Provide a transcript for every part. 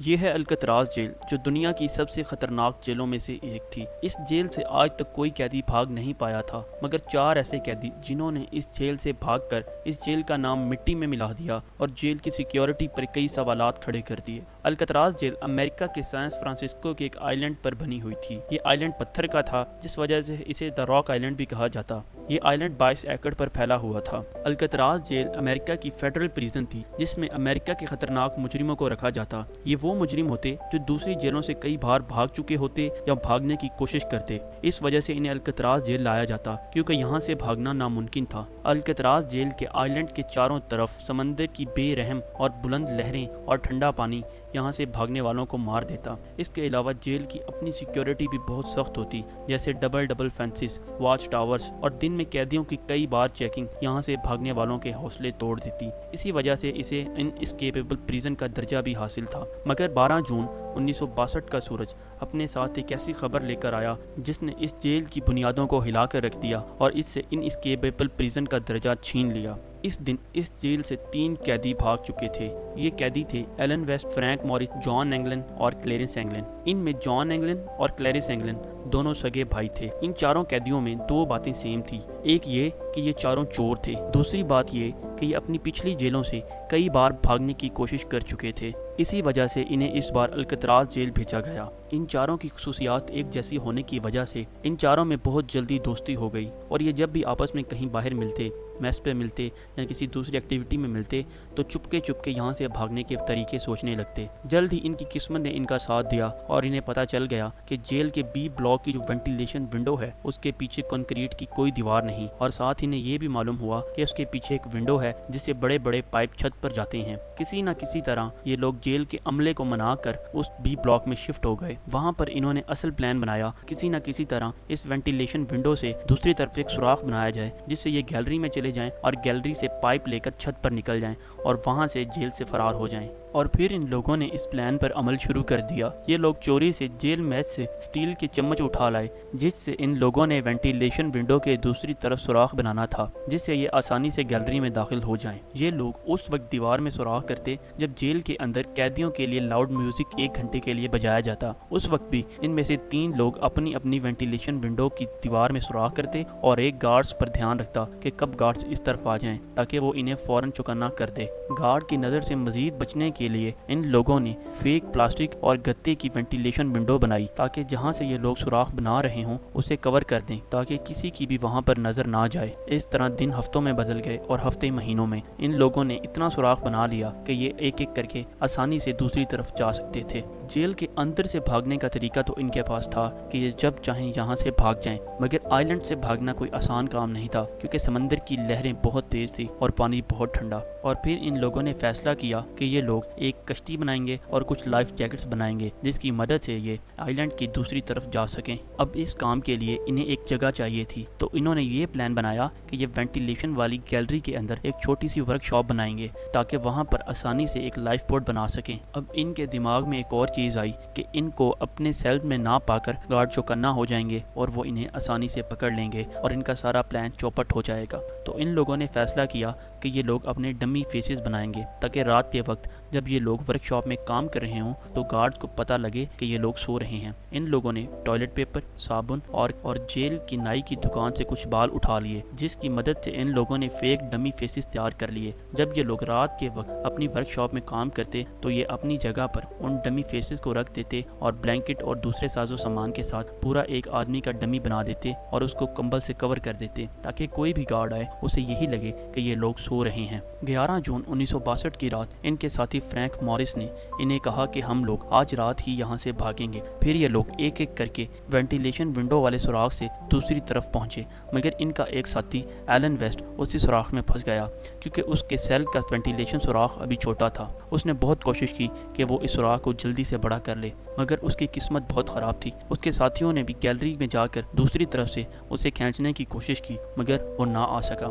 یہ ہے الکتراز جیل، جو دنیا کی سب سے خطرناک جیلوں میں سے ایک تھی۔ اس جیل سے آج تک کوئی قیدی بھاگ نہیں پایا تھا، مگر 4 ایسے قیدی جنہوں نے اس جیل سے بھاگ کر اس جیل کا نام مٹی میں ملا دیا اور جیل کی سیکیورٹی پر کئی سوالات کھڑے کر دیے۔ الکتراز جیل امریکہ کے سان فرانسسکو کے ایک آئیلینڈ پر بنی ہوئی تھی۔ یہ آئیلینڈ پتھر کا تھا، جس وجہ سے اسے دی راک آئیلینڈ بھی کہا جاتا۔ یہ آئیلینڈ 22 ایکڑ پر پھیلا ہوا تھا۔ الکتراز جیل امریکہ کی فیڈرل پریزن تھی، جس میں امریکہ کے خطرناک مجرموں کو رکھا جاتا۔ یہ وہ مجرم ہوتے جو دوسری جیلوں سے کئی بار بھاگ چکے ہوتے یا بھاگنے کی کوشش کرتے۔ اس وجہ سے انہیں الکتراز جیل لایا جاتا، کیونکہ یہاں سے بھاگنا ناممکن تھا۔ الکتراز جیل کے آئیلینڈ کے چاروں طرف سمندر کی بے رحم اور بلند لہریں اور ٹھنڈا پانی یہاں سے بھاگنے والوں کو مار دیتا۔ اس کے علاوہ جیل کی اپنی سیکیورٹی بھی بہت سخت ہوتی، جیسے ڈبل فینسز، واچ ٹاورز، اور دن میں قیدیوں کی کئی بار چیکنگ یہاں سے بھاگنے والوں کے حوصلے توڑ دیتی۔ اسی وجہ سے اسے ان اسکیپیبل پریزن کا درجہ بھی حاصل تھا۔ مگر 12 جون 1962 کا سورج اپنے ساتھ ایک ایسی خبر لے کر آیا جس نے اس جیل کی بنیادوں کو ہلا کر رکھ دیا اور اس سے ان اسکیپیبل پریزن کا درجہ چھین لیا۔ اس دن اس جیل سے 3 قیدی بھاگ چکے تھے۔ یہ قیدی تھے ایلن ویسٹ، فرینک موریس، جان اینگلن اور کلیرنس اینگلن۔ ان میں جان اینگلن اور کلیرنس اینگلن دونوں سگے بھائی تھے۔ ان چاروں قیدیوں میں 2 باتیں سیم تھی۔ ایک یہ کہ یہ چاروں چور تھے، دوسری بات یہ کہ یہ اپنی پچھلی جیلوں سے کئی بار بھاگنے کی کوشش کر چکے تھے۔ اسی وجہ سے انہیں اس بار الکتراز جیل بھیجا گیا۔ ان چاروں کی خصوصیات ایک جیسی ہونے کی وجہ سے ان چاروں میں بہت جلدی دوستی ہو گئی، اور یہ جب بھی آپس میں کہیں باہر ملتے، میس پہ ملتے یا کسی دوسری ایکٹیویٹی میں ملتے، تو چپکے یہاں سے بھاگنے کے طریقے سوچنے لگتے۔ جلد ہی ان کی قسمت نے ان کا ساتھ دیا اور انہیں پتہ چل گیا کہ جیل کے بی بلاک کی جو وینٹیلیشن ونڈو ہے، اس کے پیچھے کنکریٹ کی کوئی دیوار نہیں، اور ساتھ ہی انہیں یہ بھی معلوم ہوا کہ اس کے پیچھے ایک ونڈو ہے جس سے بڑے بڑے پائپ چھت پر جاتے ہیں۔ کسی نہ کسی طرح یہ لوگ جیل کے عملے کو منا کر اس بی بلاک میں شفٹ ہو گئے۔ وہاں پر انہوں نے اصل پلان بنایا، کسی نہ کسی طرح اس وینٹیلیشن ونڈو سے دوسری طرف ایک سوراخ بنایا جائے جس سے یہ گیلری میں چلے جائیں اور گیلری سے پائپ لے کر چھت پر نکل جائیں اور وہاں سے جیل سے فرار ہو جائیں۔ اور پھر ان لوگوں نے اس پلان پر عمل شروع کر دیا۔ یہ لوگ چوری سے جیل میچ سے سٹیل کے چمچ اٹھا لائے، جس سے ان لوگوں نے وینٹیلیشن ونڈو کے دوسری طرف سوراخ بنانا تھا، جس سے یہ آسانی سے گیلری میں داخل ہو جائیں۔ یہ لوگ اس وقت دیوار میں سوراخ کرتے جب جیل کے اندر قیدیوں کے لیے لاؤڈ میوزک 1 گھنٹے کے لیے بجایا جاتا۔ اس وقت بھی ان میں سے 3 لوگ اپنی اپنی وینٹیلیشن ونڈو کی دیوار میں سوراخ کرتے اور ایک گارڈز پر دھیان رکھتا کہ کب گارڈز اس طرف آ جائیں تاکہ وہ انہیں فوراً چکنا کر دے۔ گارڈ کی نظر سے مزید بچنے کے لیے ان لوگوں نے فیک پلاسٹک اور گتے کی وینٹیلیشن ونڈو بنائی تاکہ جہاں سے یہ لوگ سوراخ بنا رہے ہوں اسے کور کر دیں تاکہ کسی کی بھی وہاں پر نظر نہ جائے۔ اس طرح دن ہفتوں میں بدل گئے اور ہفتے مہینوں میں۔ ان لوگوں نے اتنا سوراخ بنا لیا کہ یہ ایک ایک کر کے آسانی سے دوسری طرف جا سکتے تھے۔ جیل کے اندر سے بھاگنے کا طریقہ تو ان کے پاس تھا کہ یہ جب چاہیں یہاں سے بھاگ جائیں، مگر آئیلینڈ سے بھاگنا کوئی آسان کام نہیں تھا، کیونکہ سمندر کی لہریں بہت تیز تھی اور پانی بہت ٹھنڈا۔ اور پھر ان لوگوں نے فیصلہ کیا کہ یہ لوگ ایک کشتی بنائیں گے اور کچھ لائف جیکٹس بنائیں گے جس کی مدد سے یہ آئیلینڈ کی دوسری طرف جا سکیں۔ اب اس کام کے لیے انہیں ایک جگہ چاہیے تھی، تو انہوں نے یہ پلان بنایا کہ یہ وینٹیلیشن والی گیلری کے اندر ایک چھوٹی سی ورک شاپ بنائیں گے تاکہ وہاں پر آسانی سے ایک لائف بوٹ بنا سکیں۔ اب ان کے دماغ میں ایک اور چیز آئی کہ ان کو اپنے سیل میں نہ پا کر گارڈ چوکنا ہو جائیں گے اور وہ انہیں آسانی سے پکڑ لیں گے اور ان کا سارا پلان چوپٹ ہو جائے گا۔ تو ان لوگوں نے فیصلہ کیا کہ یہ لوگ اپنے ڈمی فیسز بنائیں گے تاکہ رات کے وقت جب یہ لوگ ورک شاپ میں کام کر رہے ہوں تو گارڈز کو پتہ لگے کہ یہ لوگ سو رہے ہیں۔ ان لوگوں نے ٹوائلٹ پیپر، صابن اور جیل کی نائی کی دکان سے کچھ بال اٹھا لیے، جس کی مدد سے ان لوگوں نے فیک ڈمی فیسز تیار کر لیے۔ جب یہ لوگ رات کے وقت اپنی ورک شاپ میں کام کرتے تو یہ اپنی جگہ پر ان ڈمی فیسز کو رکھ دیتے اور بلینکٹ اور دوسرے ساز و سامان کے ساتھ پورا ایک آدمی کا ڈمی بنا دیتے اور اس کو کمبل سے کور کر دیتے تاکہ کوئی بھی گارڈ آئے اسے یہی لگے کہ یہ لوگ سو رہے ہیں۔ 11 جون 1962 کی رات ان کے ساتھی فرینک موریس نے انہیں کہا کہ ہم لوگ آج رات ہی یہاں سے بھاگیں گے۔ پھر یہ لوگ ایک ایک کر کے وینٹیلیشن ونڈو والے سوراخ سے دوسری طرف پہنچے، مگر ان کا ایک ساتھی ایلن ویسٹ اسی سوراخ میں پھنس گیا کیونکہ اس کے سیل کا وینٹیلیشن سوراخ ابھی چھوٹا تھا۔ اس نے بہت کوشش کی کہ وہ اس سوراخ کو جلدی سے بڑا کر لے، مگر اس کی قسمت بہت خراب تھی۔ اس کے ساتھیوں نے بھی گیلری میں جا کر دوسری طرف سے اسے کھینچنے کی کوشش کی، مگر وہ نہ آ سکا۔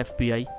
FBI,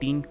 3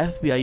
FBI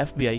FBI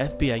FBI